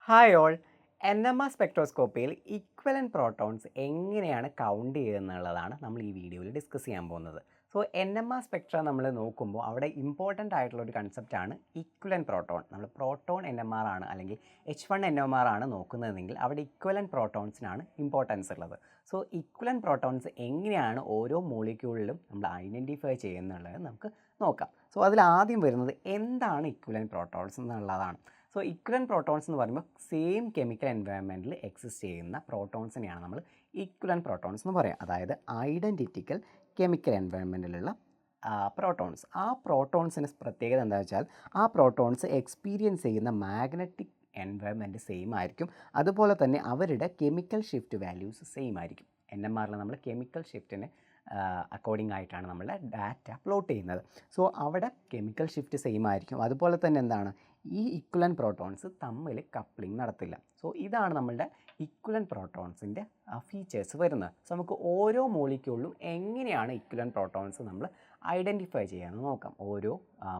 Hi all. NMR സ്പെക്ട്രോസ്കോപ്പിയിൽ equivalent protons എങ്ങനെയാണ് count ചെയ്യുക നമ്മൾ ഈ വീഡിയോയിൽ ഡിസ്കസ് ചെയ്യാൻ പോകുന്നത്. സോ NMR സ്പെക്ട്ര നമ്മൾ നോക്കുമ്പോൾ അവിടെ ഇമ്പോർട്ടൻ്റ് ആയിട്ടുള്ള ഒരു കൺസെപ്റ്റാണ് ഇക്വലൻറ്റ് പ്രോട്ടോൺ. നമ്മൾ പ്രോട്ടോൺ NMR ആണ് അല്ലെങ്കിൽ H1 NMR ആണ് നോക്കുന്നതെങ്കിൽ അവിടെ ഇക്വലൻറ്റ് പ്രോട്ടോൺസിനാണ് ഇമ്പോർട്ടൻസ് ഉള്ളത്. സോ ഇക്വലൻറ്റ് പ്രോട്ടോൺസ് എങ്ങനെയാണ് ഓരോ മോളിക്യൂളിലും നമ്മൾ ഐഡൻറ്റിഫൈ ചെയ്യുന്നുള്ളത് നമുക്ക് നോക്കാം. സോ അതിൽ ആദ്യം വരുന്നത് എന്താണ് ഇക്വലൻറ്റ് പ്രോട്ടോൺസ് എന്നുള്ളതാണ്. സോ ഇക്വലൻറ്റ് പ്രോട്ടോൺസ് എന്ന് പറയുമ്പോൾ സെയിം കെമിക്കൽ എൻവയോൺമെൻറ്റിൽ എക്സിസ്റ്റ് ചെയ്യുന്ന പ്രോട്ടോൺസിനെയാണ് നമ്മൾ ഇക്വലൻറ്റ് പ്രോട്ടോൺസ് എന്ന് പറയുക. അതായത് ഐഡൻറ്റിറ്റിക്കൽ കെമിക്കൽ എൻവയോൺമെൻറ്റിലുള്ള പ്രോട്ടോൺസ്. ആ പ്രോട്ടോൺസിന് പ്രത്യേകത എന്താ വെച്ചാൽ ആ പ്രോട്ടോൺസ് എക്സ്പീരിയൻസ് ചെയ്യുന്ന മാഗ്നറ്റിക് എൻവയോൺമെൻറ്റ് സെയിം ആയിരിക്കും. അതുപോലെ തന്നെ അവരുടെ കെമിക്കൽ ഷിഫ്റ്റ് വാല്യൂസ് സെയിം ആയിരിക്കും. NMRൽ നമ്മൾ കെമിക്കൽ ഷിഫ്റ്റിന് അക്കോർഡിംഗ് ആയിട്ടാണ് നമ്മളുടെ ഡാറ്റ പ്ലോട്ട് ചെയ്യുന്നത്. സോ അവിടെ കെമിക്കൽ ഷിഫ്റ്റ് സെയിം ആയിരിക്കും. അതുപോലെ തന്നെ എന്താണ്, ഈ ഇക്വലൻറ്റ് പ്രോട്ടോൺസ് തമ്മിൽ കപ്ലിംഗ് നടത്തില്ല. സോ ഇതാണ് നമ്മളുടെ ഇക്വലൻറ്റ് പ്രോട്ടോൺസിൻ്റെ ഫീച്ചേഴ്സ് വരുന്നത്. സോ നമുക്ക് ഓരോ മോളിക്യൂളിലും എങ്ങനെയാണ് ഇക്വലൻറ്റ് പ്രോട്ടോൺസ് നമ്മൾ ഐഡൻറ്റിഫൈ ചെയ്യാമെന്ന് നോക്കാം. ഓരോ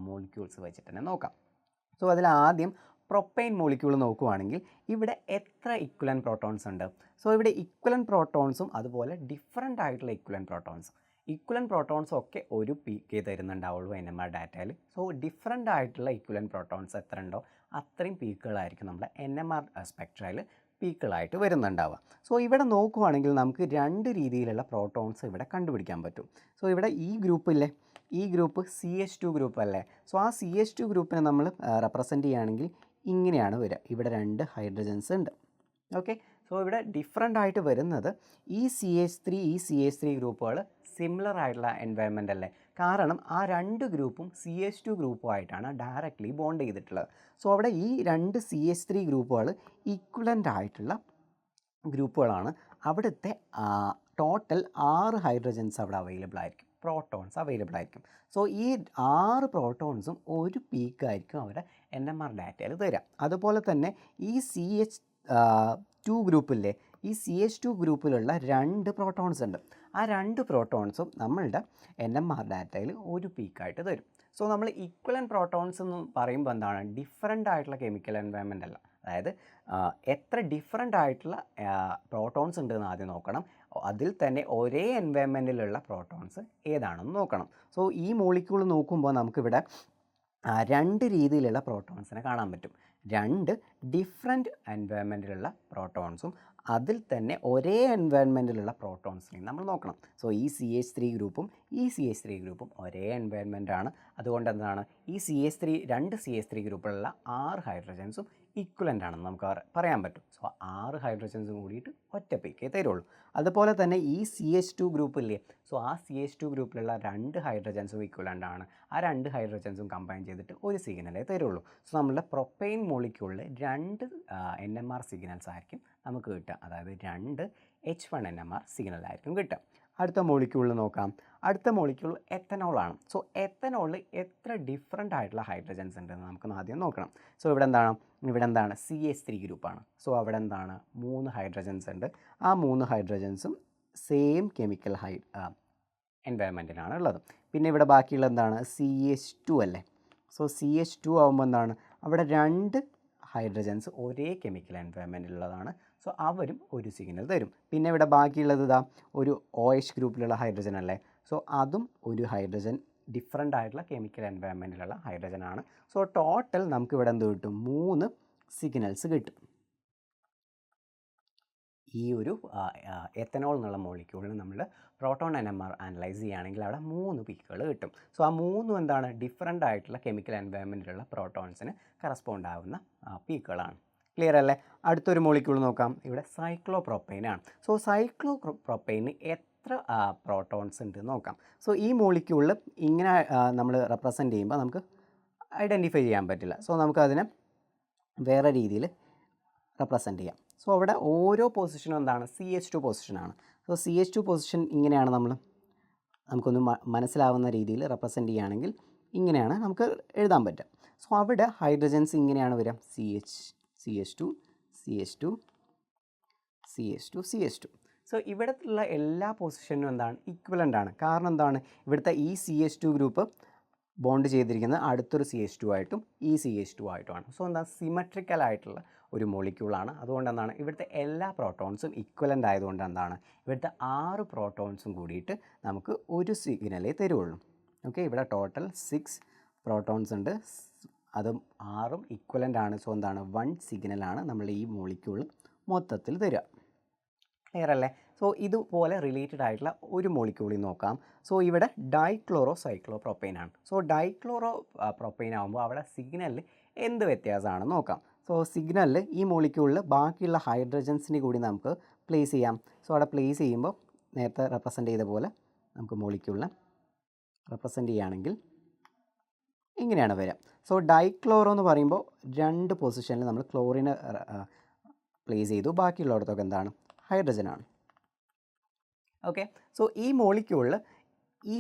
മോളിക്യൂൾസ് വെച്ചിട്ട് തന്നെ നോക്കാം. സോ അതിൽ ആദ്യം പ്രൊപ്പൈൻ മോളിക്യൂൾ നോക്കുവാണെങ്കിൽ ഇവിടെ എത്ര ഇക്വലൻറ്റ് പ്രോട്ടോൺസ് ഉണ്ട്? സോ ഇവിടെ ഇക്വലൻറ്റ് പ്രോട്ടോൺസും അതുപോലെ ഡിഫറൻ്റ് ആയിട്ടുള്ള ഇക്വലൻറ്റ് പ്രോട്ടോൺസും ഒക്കെ ഒരു പീക്ക് തരുന്നുണ്ടാവുള്ളൂ NMR ഡാറ്റയിൽ. സോ ഡിഫറൻ്റ് ആയിട്ടുള്ള ഇക്വലൻറ്റ് പ്രോട്ടോൺസ് എത്ര ഉണ്ടോ അത്രയും പീക്കുകളായിരിക്കും നമ്മുടെ NMR സ്പെക്ട്രയിൽ പീക്കുകളായിട്ട് വരുന്നുണ്ടാവുക. സോ ഇവിടെ നോക്കുവാണെങ്കിൽ നമുക്ക് രണ്ട് രീതിയിലുള്ള പ്രോട്ടോൺസ് ഇവിടെ കണ്ടുപിടിക്കാൻ പറ്റും. സോ ഇവിടെ ഈ ഗ്രൂപ്പില്ലേ, ഈ ഗ്രൂപ്പ് CH2 ഗ്രൂപ്പ് അല്ലേ. സോ ആ CH2 ഗ്രൂപ്പിനെ നമ്മൾ റെപ്രസെൻ്റ് ചെയ്യുകയാണെങ്കിൽ ഇങ്ങനെയാണ് വരിക. ഇവിടെ രണ്ട് ഹൈഡ്രജൻസ് ഉണ്ട്. ഓക്കെ. സോ ഇവിടെ ഡിഫറൻ്റ് ആയിട്ട് വരുന്നത് ഈ CH3 ഗ്രൂപ്പുകൾ സിമിലർ ആയിട്ടുള്ള എൻവയോൺമെൻ്റ് അല്ലേ. കാരണം ആ രണ്ട് ഗ്രൂപ്പും CH2 ഗ്രൂപ്പുമായിട്ടാണ് ഡയറക്റ്റ്ലി ബോണ്ട് ചെയ്തിട്ടുള്ളത്. സോ അവിടെ ഈ രണ്ട് CH3 ഗ്രൂപ്പുകൾ ഈക്വലൻ്റ് ആയിട്ടുള്ള ഗ്രൂപ്പുകളാണ്. അവിടുത്തെ ടോട്ടൽ 6 ഹൈഡ്രജൻസ് അവിടെ അവൈലബിൾ ആയിരിക്കും, പ്രോട്ടോൺസ് അവൈലബിൾ ആയിരിക്കും. സോ ഈ 6 പ്രോട്ടോൺസും ഒരു പീക്കായിരിക്കും അവരുടെ NMR ഡാറ്റയിൽ തരാം. അതുപോലെ തന്നെ ഈ CH2 ഗ്രൂപ്പില്ലേ, ഈ CH2 ഗ്രൂപ്പിലുള്ള രണ്ട് പ്രോട്ടോൺസ് ഉണ്ട്. ആ രണ്ട് പ്രോട്ടോൺസും നമ്മളുടെ NMR ഡാറ്റയിൽ ഒരു പീക്കായിട്ട് തരും. സോ നമ്മൾ ഇക്വലൻറ്റ് പ്രോട്ടോൺസ് എന്ന് പറയുമ്പോൾ എന്താണ്, ഡിഫറൻ്റ് ആയിട്ടുള്ള കെമിക്കൽ എൻവയോൺമെൻ്റ് അല്ല. അതായത് എത്ര ഡിഫറൻ്റ് ആയിട്ടുള്ള പ്രോട്ടോൺസ് ഉണ്ടെന്ന് ആദ്യം നോക്കണം. അതിൽ തന്നെ ഒരേ എൻവയോൺമെൻറ്റിലുള്ള പ്രോട്ടോൺസ് ഏതാണെന്ന് നോക്കണം. സോ ഈ മോളിക്യൂൾ നോക്കുമ്പോൾ നമുക്കിവിടെ രണ്ട് രീതിയിലുള്ള പ്രോട്ടോൺസിനെ കാണാൻ പറ്റും. രണ്ട് ഡിഫറെൻറ്റ് എൻവയോൺമെൻറ്റിലുള്ള പ്രോട്ടോൺസും അതിൽ തന്നെ ഒരേ എൻവയോൺമെൻറ്റിലുള്ള പ്രോട്ടോൺസിനെയും നമ്മൾ നോക്കണം. സോ ഈ CH3 ഗ്രൂപ്പും ഈ CH3 ഗ്രൂപ്പും ഒരേ എൻവയോൺമെൻറ്റാണ്. അതുകൊണ്ട് എന്താണ്, ഈ രണ്ട് CH3 ഗ്രൂപ്പിലുള്ള 6 ഹൈഡ്രജൻസും ഈക്വലൻ്റ് ആണെന്ന് നമുക്ക് പറയാൻ പറ്റും. സോ 6 ഹൈഡ്രജൻസും കൂടിയിട്ട് ഒറ്റ പീക്കേ തരുള്ളൂ. അതുപോലെ തന്നെ ഈ CH2 ഗ്രൂപ്പില്ലേ, സോ ആ CH2 ഗ്രൂപ്പിലുള്ള രണ്ട് ഹൈഡ്രജൻസും ഈക്വലൻ്റ് ആണ്. ആ രണ്ട് ഹൈഡ്രജൻസും കമ്പൈൻ ചെയ്തിട്ട് ഒരു സിഗ്നലേ തരുള്ളൂ. സോ നമ്മളുടെ പ്രൊപ്പൈൻ മോളിക്യൂളിൽ രണ്ട് NMR സിഗ്നൽസ് ആയിരിക്കും നമുക്ക് കിട്ടുക. അതായത് രണ്ട് H1 NMR സിഗ്നലായിരിക്കും കിട്ടുക. അടുത്ത മോളിക്യൂളിൽ നോക്കാം. അടുത്ത മോളിക്യൂൾ എത്തനോളാണ്. സോ എത്തനോളിൽ എത്ര ഡിഫറൻ്റ് ആയിട്ടുള്ള ഹൈഡ്രജൻസ് ഉണ്ടെന്ന് നമുക്ക് ആദ്യം നോക്കണം. സോ ഇവിടെ എന്താണ് CH3 ഗ്രൂപ്പാണ്. സോ അവിടെ എന്താണ് 3 ഹൈഡ്രജൻസ് ഉണ്ട്. ആ 3 ഹൈഡ്രജൻസും സെയിം കെമിക്കൽ എൻവയോൺമെൻറ്റിലാണ് ഉള്ളത്. പിന്നെ ഇവിടെ ബാക്കിയുള്ള എന്താണ്, CH2 അല്ലേ. സോ CH2 ആകുമ്പോൾ എന്താണ്, അവിടെ രണ്ട് ഹൈഡ്രജൻസ് ഒരേ കെമിക്കൽ എൻവയോൺമെൻറ്റിലുള്ളതാണ്. സോ അവരും ഒരു സിഗ്നൽ തരും. പിന്നെ ഇവിടെ ബാക്കിയുള്ളത് ഒരു OH ഗ്രൂപ്പിലുള്ള ഹൈഡ്രജൻ അല്ലേ. സോ അതും ഒരു ഹൈഡ്രജൻ ഡിഫറൻ്റ് ആയിട്ടുള്ള കെമിക്കൽ എൻവയോൺമെൻറ്റിലുള്ള ഹൈഡ്രജനാണ്. സോ ടോട്ടൽ നമുക്കിവിടെ എന്ത് കിട്ടും, 3 സിഗ്നൽസ് കിട്ടും. ഈ ഒരു എത്തനോൾ എന്നുള്ള മോളിക്യൂളിന് നമ്മൾ പ്രോട്ടോൺ NMR അനലൈസ് ചെയ്യുകയാണെങ്കിൽ അവിടെ 3 പീക്കുകൾ കിട്ടും. സോ ആ മൂന്നും എന്താണ്, ഡിഫറൻ്റ് ആയിട്ടുള്ള കെമിക്കൽ എൻവയോൺമെൻറ്റിലുള്ള പ്രോട്ടോൺസിന് കറസ്പോണ്ട് ആവുന്ന പീക്കുകളാണ്. ക്ലിയർ അല്ലേ. അടുത്തൊരു മോളിക്യൂൾ നോക്കാം. ഇവിടെ സൈക്ലോപ്രോപ്പൈനാണ്. സോ സൈക്ലോപ്രോപ്പൈന് എത്ര പ്രോട്ടോൺസ് ഉണ്ട് നോക്കാം. സോ ഈ മോളിക്യൂളിൽ ഇങ്ങനെ നമ്മൾ റെപ്രസെൻ്റ് ചെയ്യുമ്പോൾ നമുക്ക് ഐഡൻറ്റിഫൈ ചെയ്യാൻ പറ്റില്ല. സോ നമുക്കതിനെ വേറെ രീതിയിൽ റെപ്രസെൻ്റ് ചെയ്യാം. സോ അവിടെ ഓരോ പൊസിഷനും എന്താണ്, CH2 പൊസിഷനാണ്. സോ CH2 പൊസിഷൻ ഇങ്ങനെയാണ് നമുക്കൊന്ന് മനസ്സിലാവുന്ന രീതിയിൽ റെപ്രസെൻ്റ് ചെയ്യുകയാണെങ്കിൽ ഇങ്ങനെയാണ് നമുക്ക് എഴുതാൻ പറ്റുക. സോ അവിടെ ഹൈഡ്രജൻസ് ഇങ്ങനെയാണ് വരിക, CH2 CH2 CH2 CH2. So ഇവിടത്തുള്ള എല്ലാ പൊസിഷനും എന്താണ്, ഈക്വലൻ്റ് ആണ്. കാരണം എന്താണ്, ഇവിടുത്തെ ഈ CH2 ഗ്രൂപ്പ് ബോണ്ട് ചെയ്തിരിക്കുന്നത് അടുത്തൊരു CH2 ആയിട്ടും ഈ CH2 ആയിട്ടുമാണ്. സോ എന്താ, സിമെട്രിക്കൽ ആയിട്ടുള്ള ഒരു മോളിക്യൂളാണ്. അതുകൊണ്ട് എന്താണ് ഇവിടുത്തെ എല്ലാ പ്രോട്ടോൺസും ഈക്വലൻ്റ് ആയതുകൊണ്ട് എന്താണ് ഇവിടുത്തെ 6 പ്രോട്ടോൺസും കൂടിയിട്ട് നമുക്ക് ഒരു സിഗ്നലേ തരുള്ളൂ. ഓക്കെ, ഇവിടെ ടോട്ടൽ 6 പ്രോട്ടോൺസ് ഉണ്ട്, അതും 6ഉം ഈക്വലൻ്റ് ആണ്. സോ എന്താണ് 1 സിഗ്നലാണ് നമ്മൾ ഈ മോളിക്യൂൾ മൊത്തത്തിൽ തരിക. ക്ലിയർ അല്ലേ? സോ ഇതുപോലെ റിലേറ്റഡ് ആയിട്ടുള്ള ഒരു മോളിക്യൂളിൽ നോക്കാം. സോ ഇവിടെ ഡൈക്ലോറോ സൈക്ലോപ്രോപ്പൈൻ ആണ്. സോ ഡൈക്ലോറോ പ്രൊപ്പൈൻ ആകുമ്പോൾ അവിടെ സിഗ്നലിൽ എന്ത് വ്യത്യാസമാണെന്ന് നോക്കാം. സോ സിഗ്നലിൽ ഈ മോളിക്യൂളിൽ ബാക്കിയുള്ള ഹൈഡ്രജൻസിനെ കൂടി നമുക്ക് പ്ലേസ് ചെയ്യാം. സോ അവിടെ പ്ലേസ് ചെയ്യുമ്പോൾ നേരത്തെ റെപ്രസെൻ്റ് ചെയ്ത പോലെ നമുക്ക് മോളിക്യൂളിനെ റെപ്രസെൻ്റ് ചെയ്യുകയാണെങ്കിൽ ഇങ്ങനെയാണ് വരിക. സോ ഡൈക്ലോറോ എന്ന് പറയുമ്പോൾ 2 പൊസിഷനിൽ നമ്മൾ ക്ലോറിനെ പ്ലേസ് ചെയ്തു, ബാക്കിയുള്ളിടത്തൊക്കെ എന്താണ് ഹൈഡ്രജനാണ്. ഓക്കെ, സോ ഈ മോളിക്യൂളിൽ ഈ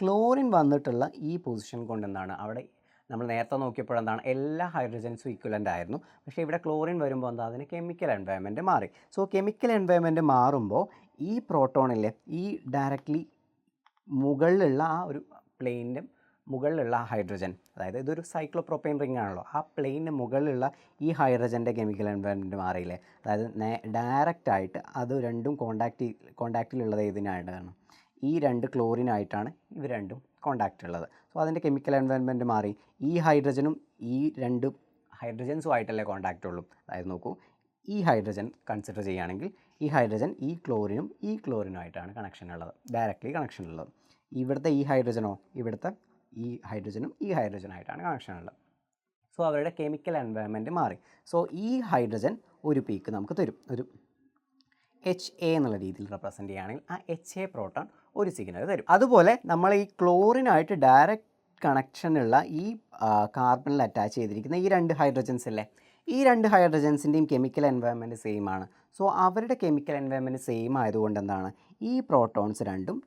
ക്ലോറിൻ വന്നിട്ടുള്ള ഈ പൊസിഷൻ കൊണ്ട് എന്താണ് അവിടെ നമ്മൾ നേരത്തെ നോക്കിയപ്പോൾ എന്താണ് എല്ലാ ഹൈഡ്രജൻസും ഈക്വലൻ്റ് ആയിരുന്നു. പക്ഷേ ഇവിടെ ക്ലോറിൻ വരുമ്പോൾ എന്താ അതിന് കെമിക്കൽ എൻവയോൺമെൻറ്റ് മാറി. സോ കെമിക്കൽ എൻവയോൺമെൻറ്റ് മാറുമ്പോൾ ഈ പ്രോട്ടോണിലെ ഈ ഡയറക്റ്റ്ലി മുകളിലുള്ള ആ ഒരു പ്ലെയിനിൻ്റെ മുകളിലുള്ള ഹൈഡ്രജൻ, അതായത് ഇതൊരു സൈക്ലോപ്രോപ്പൈൻ റിംഗ് ആണല്ലോ, ആ പ്ലെയിനിന് മുകളിലുള്ള ഈ ഹൈഡ്രജൻ്റെ കെമിക്കൽ എൻവയോൺമെൻറ്റ് മാറിയില്ലേ, അതായത് ഡയറക്റ്റായിട്ട് അത് രണ്ടും കോണ്ടാക്റ്റിലുള്ളത് ഏതിനായിട്ടാണ് ഈ 2 ക്ലോറിനായിട്ടാണ് ഇവർ രണ്ടും കോണ്ടാക്റ്റ് ഉള്ളത്. സോ അതിൻ്റെ കെമിക്കൽ എൻവയോൺമെൻറ്റ് മാറി. ഈ ഹൈഡ്രജനും ഈ 2 ഹൈഡ്രജൻസും ആയിട്ടല്ലേ കോണ്ടാക്റ്റ് ഉള്ളൂ. അതായത് നോക്കൂ, ഈ ഹൈഡ്രജൻ കൺസിഡർ ചെയ്യുകയാണെങ്കിൽ ഈ ഹൈഡ്രജൻ ഈ ക്ലോറിനുമായിട്ടാണ് കണക്ഷൻ ഉള്ളത്, ഡയറക്റ്റ്ലി കണക്ഷൻ ഉള്ളത്. ഇവിടുത്തെ ഈ ഹൈഡ്രജനോ ഇവിടുത്തെ ഈ ഹൈഡ്രജനും ഈ ഹൈഡ്രജനായിട്ടാണ് കണക്ഷൻ ഉള്ളത്. സോ അവരുടെ കെമിക്കൽ എൻവയോൺമെൻറ്റ് മാറി. സോ ഈ ഹൈഡ്രജൻ ഒരു പീക്ക് നമുക്ക് തരും, ഒരു HA എന്നുള്ള രീതിയിൽ റെപ്രസെൻ്റ് ചെയ്യുകയാണെങ്കിൽ ആ HA പ്രോട്ടോൺ ഒരു സിഗ്നൽ തരും. അതുപോലെ നമ്മൾ ഈ ക്ലോറിനായിട്ട് ഡയറക്റ്റ് കണക്ഷനുള്ള ഈ കാർബണിൽ അറ്റാച്ച് ചെയ്തിരിക്കുന്ന ഈ 2 ഹൈഡ്രജൻസ് അല്ലേ, ഈ 2 ഹൈഡ്രജൻസിൻ്റെയും കെമിക്കൽ എൻവയോൺമെൻറ്റ് സെയിം ആണ്. സോ അവരുടെ കെമിക്കൽ എൻവയോൺമെൻറ്റ് സെയിം ആയതുകൊണ്ട് എന്താണ് ഈ പ്രോട്ടോൺസ് രണ്ടും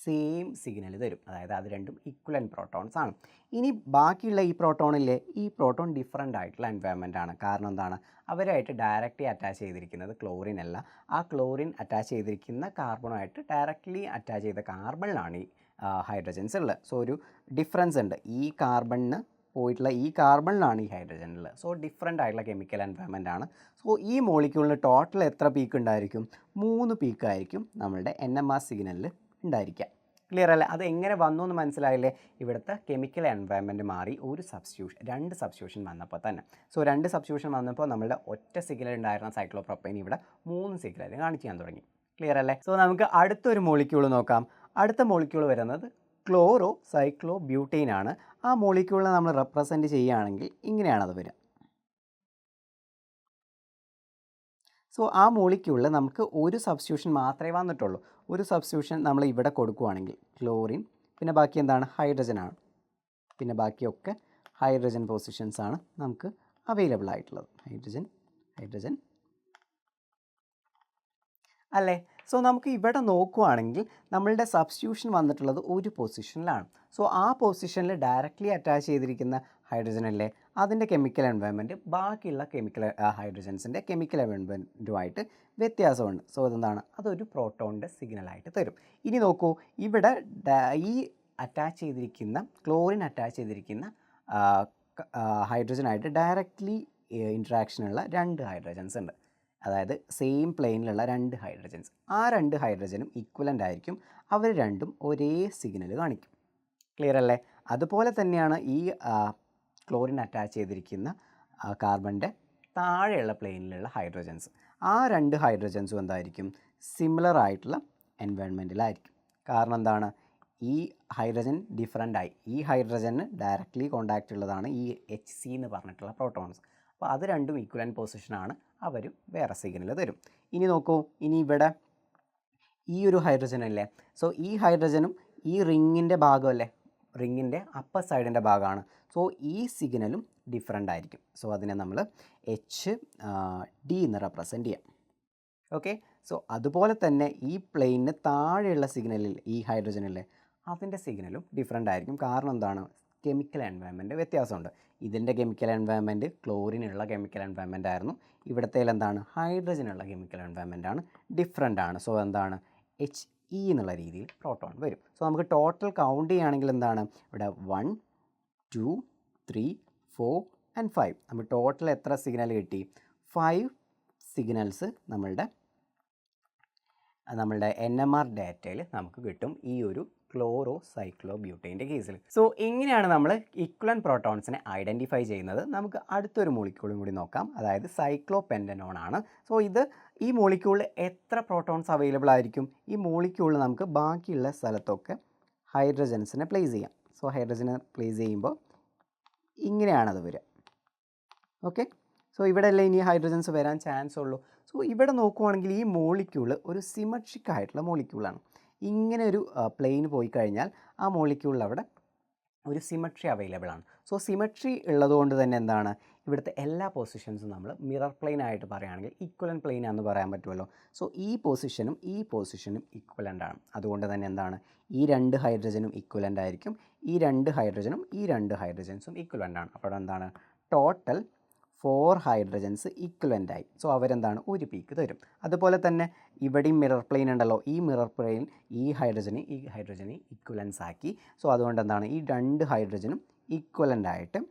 സെയിം സിഗ്നൽ തരും, അതായത് അത് രണ്ടും ഈക്വലൻ്റ് പ്രോട്ടോൺസ് ആണ്. ഇനി ബാക്കിയുള്ള ഈ പ്രോട്ടോണിലെ ഈ പ്രോട്ടോൺ ഡിഫറൻ്റ് ആയിട്ടുള്ള എൻവയോൺമെൻ്റ് ആണ്. കാരണം എന്താണ് അവരായിട്ട് ഡയറക്റ്റ്ലി അറ്റാച്ച് ചെയ്തിരിക്കുന്നത് ക്ലോറിൻ അല്ല, ആ ക്ലോറിൻ അറ്റാച്ച് ചെയ്തിരിക്കുന്ന കാർബണുമായിട്ട് ഡയറക്റ്റ്ലി അറ്റാച്ച് ചെയ്ത കാർബണിലാണ് ഈ ഹൈഡ്രജൻസ് ഉള്ളത്. സോ ഒരു ഡിഫറൻസ് ഉണ്ട്, ഈ കാർബണിന് പോയിട്ടുള്ള ഈ കാർബണിലാണ് ഈ ഹൈഡ്രജനിൽ. സോ ഡിഫറൻ്റ് ആയിട്ടുള്ള കെമിക്കൽ എൻവയോൺമെൻ്റ് ആണ്. സോ ഈ മോളിക്യൂളിന് ടോട്ടൽ എത്ര പീക്ക് ഉണ്ടായിരിക്കും? 3 പീക്ക് ആയിരിക്കും നമ്മളുടെ NMR സിഗ്നലിൽ ഉണ്ടായിരിക്കുക. ക്ലിയർ അല്ലേ? അത് എങ്ങനെ വന്നു എന്ന് മനസ്സിലായില്ലേ? ഇവിടുത്തെ കെമിക്കൽ എൻവയോൺമെൻറ്റ് മാറി, ഒരു സബ്സ്റ്റിറ്റ്യൂഷൻ 2 സബ്സ്റ്റിറ്റ്യൂഷൻ വന്നപ്പോൾ തന്നെ. സോ 2 സബ്സ്റ്റിറ്റ്യൂഷൻ വന്നപ്പോൾ നമ്മളുടെ ഒറ്റ സിഗ്നൽ ഉണ്ടായിരുന്ന സൈക്ലോപ്രോപ്പൈൻ ഇവിടെ 3 സിഗ്നൽ കാണിക്കാൻ തുടങ്ങി. ക്ലിയർ അല്ലേ? സോ നമുക്ക് അടുത്തൊരു മോളിക്യൂൾ നോക്കാം. അടുത്ത മോളിക്യൂൾ വരുന്നത് ക്ലോറോ സൈക്ലോ ബ്യൂട്ടൈൻ ആണ്. ആ മോളിക്യൂളിനെ നമ്മൾ റെപ്രസെൻറ്റ് ചെയ്യുകയാണെങ്കിൽ ഇങ്ങനെയാണത് വരിക. സോ ആ മോളിക്യൂളിൽ നമുക്ക് ഒരു സബ്സ്റ്റിറ്റ്യൂഷൻ മാത്രമേ വന്നിട്ടുള്ളൂ. ഒരു സബ്സ്റ്റിറ്റ്യൂഷൻ നമ്മൾ ഇവിടെ കൊടുക്കുകയാണെങ്കിൽ ക്ലോറിൻ, പിന്നെ ബാക്കി എന്താണ് ഹൈഡ്രജനാണ്, പിന്നെ ബാക്കിയൊക്കെ ഹൈഡ്രജൻ പൊസിഷൻസ് ആണ് നമുക്ക് അവൈലബിൾ ആയിട്ടുള്ളത്. ഹൈഡ്രജൻ അല്ലേ? സോ നമുക്ക് ഇവിടെ നോക്കുകയാണെങ്കിൽ നമ്മളുടെ സബ്സ്റ്റിറ്റ്യൂഷൻ വന്നിട്ടുള്ളത് ഒരു പൊസിഷനിലാണ്. സോ ആ പൊസിഷനിൽ ഡയറക്റ്റ്ലി അറ്റാച്ച് ചെയ്തിരിക്കുന്ന ഹൈഡ്രജൻ അല്ലേ, അതിൻ്റെ കെമിക്കൽ എൻവയോൺമെൻറ്റ് ബാക്കിയുള്ള ഹൈഡ്രജൻസിൻ്റെ കെമിക്കൽ എൻവയോൺമെൻറ്റുമായിട്ട് വ്യത്യാസമുണ്ട്. സോ അതെന്താണ് അതൊരു പ്രോട്ടോണിൻ്റെ സിഗ്നലായിട്ട് തരും. ഇനി നോക്കൂ, ഇവിടെ ഈ അറ്റാച്ച് ചെയ്തിരിക്കുന്ന ക്ലോറിൻ അറ്റാച്ച് ചെയ്തിരിക്കുന്ന ഹൈഡ്രജനായിട്ട് ഡയറക്റ്റ്ലി ഇൻട്രാക്ഷനുള്ള 2 ഹൈഡ്രജൻസ് ഉണ്ട്, അതായത് സെയിം പ്ലെയിനിലുള്ള 2 ഹൈഡ്രജൻസ്. ആ 2 ഹൈഡ്രജനും ഈക്വലൻ്റ് ആയിരിക്കും, അവർ രണ്ടും ഒരേ സിഗ്നൽ കാണിക്കും. ക്ലിയർ അല്ലേ? അതുപോലെ തന്നെയാണ് ഈ ക്ലോറിൻ അറ്റാച്ച് ചെയ്തിരിക്കുന്ന കാർബണിൻ്റെ താഴെയുള്ള പ്ലെയിനിലുള്ള ഹൈഡ്രജൻസ്. ആ 2 ഹൈഡ്രജൻസും എന്തായിരിക്കും സിമിലർ ആയിട്ടുള്ള എൻവയോൺമെൻറ്റിലായിരിക്കും. കാരണം എന്താണ് ഈ ഹൈഡ്രജൻ ഡിഫറൻ്റ് ആയി, ഈ ഹൈഡ്രജന് ഡയറക്റ്റ്ലി കോണ്ടാക്റ്റ് ഉള്ളതാണ് ഈ HC എന്ന് പറഞ്ഞിട്ടുള്ള പ്രോട്ടോൺസ്. അപ്പോൾ അത് രണ്ടും ഈക്വലൻ്റ് പൊസിഷനാണ്, അവരും വേറെ സിഗ്നൽ തരും. ഇനി നോക്കൂ, ഇനി ഇവിടെ ഈ ഒരു ഹൈഡ്രജൻ അല്ലേ, സോ ഈ ഹൈഡ്രജനും ഈ റിങ്ങിൻ്റെ ഭാഗമല്ലേ, റിങ്ങിൻ്റെ അപ്പർ സൈഡിൻ്റെ ഭാഗമാണ്. സോ ഈ സിഗ്നലും ഡിഫറൻ്റ് ആയിരിക്കും. സോ അതിനെ നമ്മൾ HD എന്ന് റെപ്രസെൻ്റ് ചെയ്യാം. ഓക്കെ, സോ അതുപോലെ തന്നെ ഈ പ്ലെയിനിന് താഴെയുള്ള സിഗ്നലിൽ ഈ ഹൈഡ്രജനല്ലേ, അതിൻ്റെ സിഗ്നലും ഡിഫറൻ്റ് ആയിരിക്കും. കാരണം എന്താണ് കെമിക്കൽ എൻവയോൺമെൻറ്റ് വ്യത്യാസമുണ്ട്. ഇതിൻ്റെ കെമിക്കൽ എൻവയോൺമെൻറ്റ് ക്ലോറിനുള്ള കെമിക്കൽ എൻവയോൺമെൻറ്റ് ആയിരുന്നു, ഇവിടുത്തെ എന്താണ് ഹൈഡ്രജനുള്ള കെമിക്കൽ എൻവയോൺമെൻറ്റ് ആണ്, ഡിഫറൻ്റ് ആണ്. സോ എന്താണ് HE എന്നുള്ള രീതിയിൽ പ്രോട്ടോൺ വരും. സോ നമുക്ക് ടോട്ടൽ കൗണ്ട് ചെയ്യുകയാണെങ്കിൽ എന്താണ് ഇവിടെ 1 2 3 4 ആൻഡ് 5. നമ്മൾ ടോട്ടൽ എത്ര സിഗ്നൽ കിട്ടി? 5 സിഗ്നൽസ് നമ്മളുടെ NMR ഡാറ്റയിൽ നമുക്ക് കിട്ടും ഈ ഒരു ക്ലോറോ സൈക്ലോ ബ്യൂട്ടൈൻ്റെ കേസിൽ. സോ ഇങ്ങനെയാണ് നമ്മൾ ഇക്വലൻ പ്രോട്ടോൺസിനെ ഐഡൻറ്റിഫൈ ചെയ്യുന്നത്. നമുക്ക് അടുത്തൊരു മോളിക്യൂളും കൂടി നോക്കാം, അതായത് സൈക്ലോപെൻറ്റനോൺ ആണ്. സോ ഈ മോളിക്യൂളിൽ എത്ര പ്രോട്ടോൺസ് അവൈലബിൾ ആയിരിക്കും? ഈ മോളിക്യൂളിൽ നമുക്ക് ബാക്കിയുള്ള സ്ഥലത്തൊക്കെ ഹൈഡ്രജൻസിനെ പ്ലേസ് ചെയ്യാം. സോ ഹൈഡ്രജനെ പ്ലേസ് ചെയ്യുമ്പോൾ ഇങ്ങനെയാണത് വരിക. ഓക്കെ, സോ ഇവിടെ അല്ലേ ഇനി ഹൈഡ്രജൻസ് വരാൻ ചാൻസ് ഉള്ളൂ. സോ ഇവിടെ നോക്കുവാണെങ്കിൽ ഈ മോളിക്യൂള് ഒരു സിമെട്രിക് ആയിട്ടുള്ള മോളിക്യൂളാണ്. ഇങ്ങനെ ഒരു പ്ലെയിൻ പോയി കഴിഞ്ഞാൽ ആ മോളിക്യൂളിൽ അവിടെ ഒരു സിമെട്രി അവൈലബിൾ ആണ്. സോ സിമെട്രി ഉള്ളതുകൊണ്ട് തന്നെ എന്താണ്, ഇവിടുത്തെ എല്ലാ പൊസിഷൻസും നമ്മൾ മിറർ പ്ലെയിൻ ആയിട്ട് പറയുകയാണെങ്കിൽ ഇക്വലൻ്റ് പ്ലെയിൻ ആണെന്ന് പറയാൻ പറ്റുമല്ലോ. സോ ഈ പൊസിഷനും ഇക്വലൻ്റ് ആണ്. അതുകൊണ്ട് തന്നെ എന്താണ്, ഈ 2 ഹൈഡ്രജനും ഇക്വലൻ്റ് ആയിരിക്കും, ഈ 2 ഹൈഡ്രജൻസും ഇക്വലൻ്റ് ആണ്. അപ്പോൾ എന്താണ്, ടോട്ടൽ 4 ഹൈഡ്രജൻസ് ഇക്വലൻ്റ് ആയി. സോ അവരെന്താണ്, ഒരു പീക്ക് തരും. അതുപോലെ തന്നെ ഇവിടെയും മിറർ പ്ലെയിൻ ഉണ്ടല്ലോ, ഈ മിറർ പ്ലെയിൻ ഈ ഹൈഡ്രജനെ ഇക്വലൻസ് ആക്കി. സോ അതുകൊണ്ട് എന്താണ്, ഈ 2 ഹൈഡ്രജനും ഇക്വലൻ്റ് ആയിട്ട്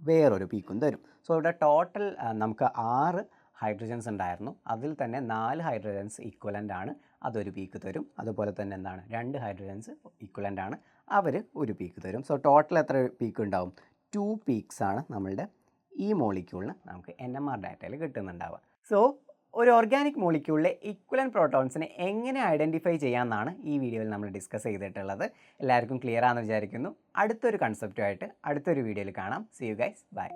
വേറൊരു പീക്കും തരും. സോ ഇവിടെ ടോട്ടൽ നമുക്ക് 6 ഹൈഡ്രജൻസ് ഉണ്ടായിരുന്നു, അതിൽ തന്നെ 4 ഹൈഡ്രജൻസ് ഇക്വലൻ്റ് ആണ്, അതൊരു പീക്ക് തരും. അതുപോലെ തന്നെ എന്താണ്, 2 ഹൈഡ്രജൻസ് ഇക്വലൻ്റ് ആണ്, അവർ ഒരു പീക്ക് തരും. സോ ടോട്ടൽ എത്ര പീക്ക് ഉണ്ടാവും? 2 പീക്സ് ആണ് നമ്മളുടെ ഈ മോളിക്യൂളിന് നമുക്ക് NMR ഡാറ്റയിൽ കിട്ടുന്നുണ്ടാവുക. സോ ഒരു ഓർഗാനിക് മോളിക്യൂളിലെ ഇക്വലൻ്റ് പ്രോട്ടോൺസിനെ എങ്ങനെ ഐഡൻറ്റിഫൈ ചെയ്യാമെന്നാണ് ഈ വീഡിയോയിൽ നമ്മൾ ഡിസ്കസ് ചെയ്തിട്ടുള്ളത്. എല്ലാവർക്കും ക്ലിയർ ആണെന്ന് വിചാരിക്കുന്നു. അടുത്തൊരു കൺസെപ്റ്റുമായിട്ട് അടുത്തൊരു വീഡിയോയിൽ കാണാം. See you guys, by.